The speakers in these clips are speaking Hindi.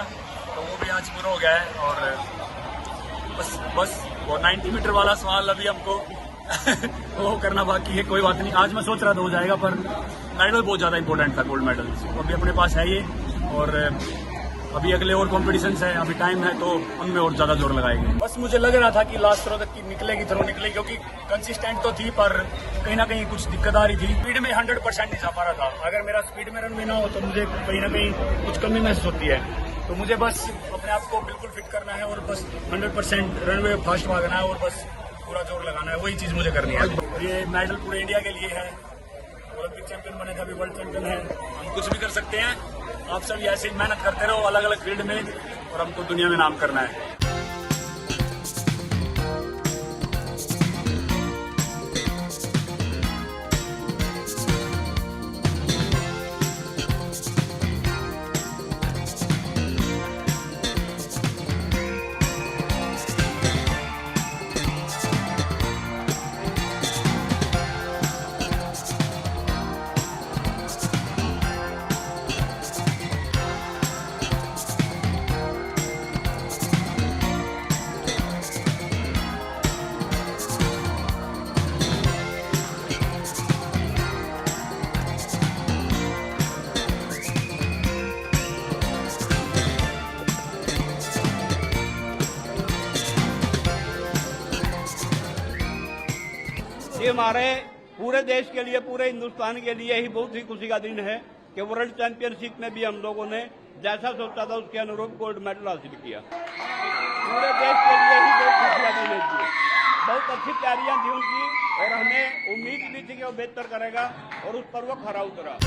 था तो वो भी आज पूरा हो गया है। और बस वो 90 मीटर वाला सवाल अभी हमको वो करना बाकी है। कोई बात नहीं, आज मैं सोच रहा था हो जाएगा, पर मेडल बहुत ज़्यादा इंपॉर्टेंट था, गोल्ड मेडल। तो अभी अपने पास है ये, और अभी अगले और कॉम्पिटिशन्स है, अभी टाइम है, तो उनमें और ज़्यादा जोर लगाएंगे। बस मुझे लग रहा था कि लास्ट थ्रो तक की निकलेगी, थ्रो निकलेगी, क्योंकि कंसिस्टेंट तो थी, पर कहीं ना कहीं कुछ दिक्कत आ रही थी। स्पीड में 100% नहीं जा पा रहा था। अगर मेरा स्पीड में रन भी ना हो तो मुझे कहीं ना कहीं कुछ कमी महसूस होती है। तो मुझे बस अपने आप को बिल्कुल फिट करना है और बस 100% रनवे फास्ट भागना है और बस पूरा जोर लगाना है, वही चीज़ मुझे करनी है। ये मेडल पूरे इंडिया के लिए है। ओलंपिक चैंपियन बने थे, अभी वर्ल्ड चैंपियन है। हम कुछ भी कर सकते हैं। आप सब ऐसे ही मेहनत करते रहो अलग अलग फील्ड में, और हमको दुनिया में नाम करना है। ये हमारे पूरे देश के लिए, पूरे हिंदुस्तान के लिए ही बहुत ही खुशी का दिन है कि वर्ल्ड चैंपियनशिप में भी हम लोगों ने जैसा सोचा था उसके अनुरूप गोल्ड मेडल हासिल किया। पूरे देश के लिए ही बहुत खुशी का दिन है। बहुत अच्छी तैयारियां थी उनकी, और हमें उम्मीद भी थी कि वो बेहतर करेगा, और उस पर वो खरा उतरा।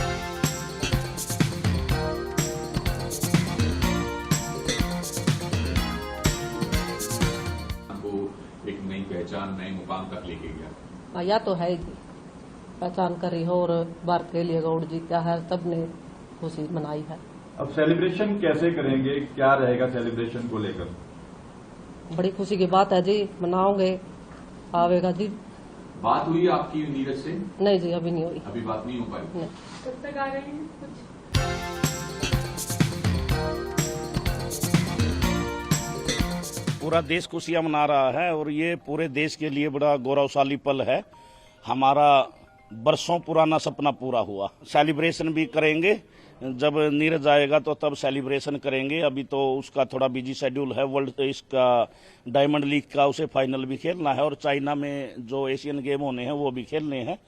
एक नई पहचान, नए मुकाम तक लेके गया। या तो है ही, पहचान करी हो और भारत के लिए गोल्ड जीता है, सबने खुशी मनाई है। अब सेलिब्रेशन कैसे करेंगे, क्या रहेगा सेलिब्रेशन को लेकर? बड़ी खुशी की बात है जी, मनाओगे, आवेगा जी। बात हुई आपकी नीरज से? नहीं जी, अभी नहीं हुई। अभी बात नहीं हो पाई? नहीं। कब तक आ रहे हैं कुछ? पूरा देश खुशियां मना रहा है, और ये पूरे देश के लिए बड़ा गौरवशाली पल है। हमारा बरसों पुराना सपना पूरा हुआ। सेलिब्रेशन भी करेंगे, जब नीरज आएगा तो तब सेलिब्रेशन करेंगे। अभी तो उसका थोड़ा बिजी शेड्यूल है, वर्ल्ड इसका डायमंड लीग का उसे फाइनल भी खेलना है, और चाइना में जो एशियन गेम होने हैं वो भी खेलने हैं।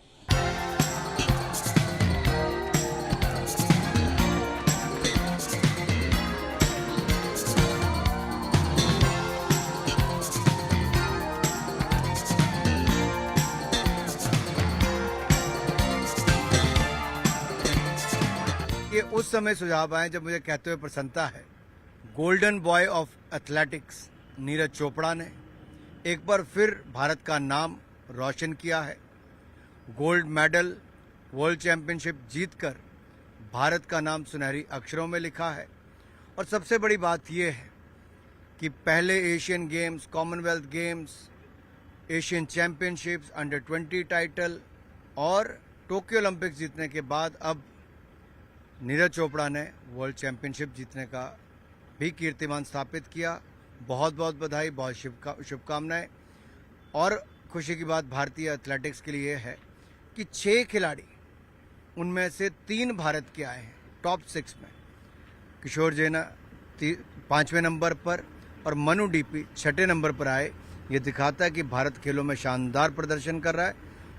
ये उस समय सुझाव आए जब मुझे कहते हुए प्रसन्नता है, golden boy of athletics Neeraj Chopra ने एक बार फिर भारत का नाम रोशन किया है। गोल्ड मेडल वर्ल्ड चैंपियनशिप जीतकर भारत का नाम सुनहरी अक्षरों में लिखा है। और सबसे बड़ी बात यह है कि पहले Asian games, Commonwealth games, Asian championships, under 20 title और टोक्यो ओलंपिक्स जीतने के बाद अब नीरज चोपड़ा ने वर्ल्ड चैंपियनशिप जीतने का भी कीर्तिमान स्थापित किया। बहुत बहुत बधाई, बहुत शुभकामनाएं। और खुशी की बात भारतीय एथलेटिक्स के लिए है कि 6 खिलाड़ी, उनमें से 3 भारत के आए हैं टॉप 6 में। किशोर जेना 5वें नंबर पर और मनु डीपी 6ठे नंबर पर आए। ये दिखाता है कि भारत खेलों में शानदार प्रदर्शन कर रहा है।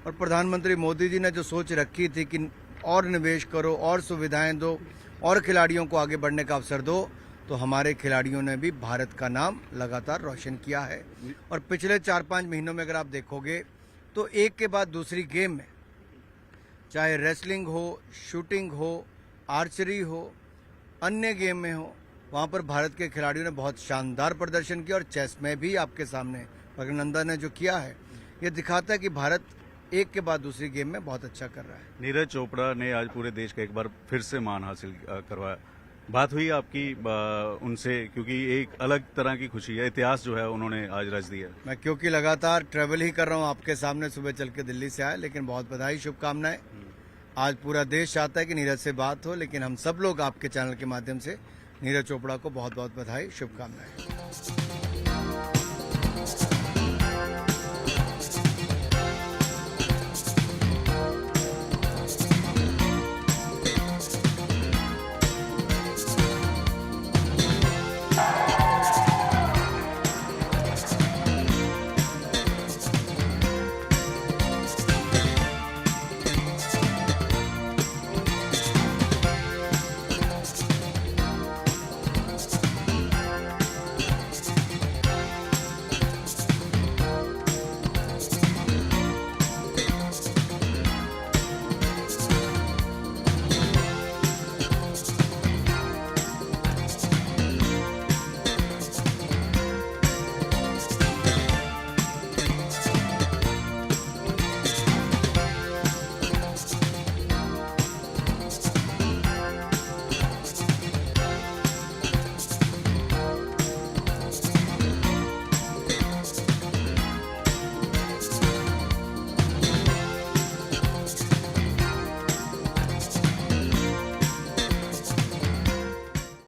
और प्रधानमंत्री मोदी जी ने जो सोच रखी थी कि और निवेश करो, और सुविधाएं दो, और खिलाड़ियों को आगे बढ़ने का अवसर दो, तो हमारे खिलाड़ियों ने भी भारत का नाम लगातार रोशन किया है। और पिछले 4-5 महीनों में अगर आप देखोगे तो एक के बाद दूसरी गेम में, चाहे रेसलिंग हो, शूटिंग हो, आर्चरी हो, अन्य गेम में हो, वहाँ पर भारत के खिलाड़ियों ने बहुत शानदार प्रदर्शन किया। और चेस में भी आपके सामने प्रज्ञानंदा ने जो किया है, ये दिखाता है कि भारत एक के बाद दूसरी गेम में बहुत अच्छा कर रहा है। नीरज चोपड़ा ने आज पूरे देश का एक बार फिर से मान हासिल करवाया। बात हुई आपकी उनसे, क्योंकि एक अलग तरह की खुशी है, इतिहास जो है उन्होंने आज रच दिया। मैं क्योंकि लगातार ट्रैवल ही कर रहा हूँ आपके सामने, सुबह चल के दिल्ली से आया, लेकिन बहुत बधाई, शुभकामनाएं। आज पूरा देश चाहता है कि नीरज से बात हो, लेकिन हम सब लोग आपके चैनल के माध्यम से नीरज चोपड़ा को बहुत बहुत बधाई, शुभकामनाएं।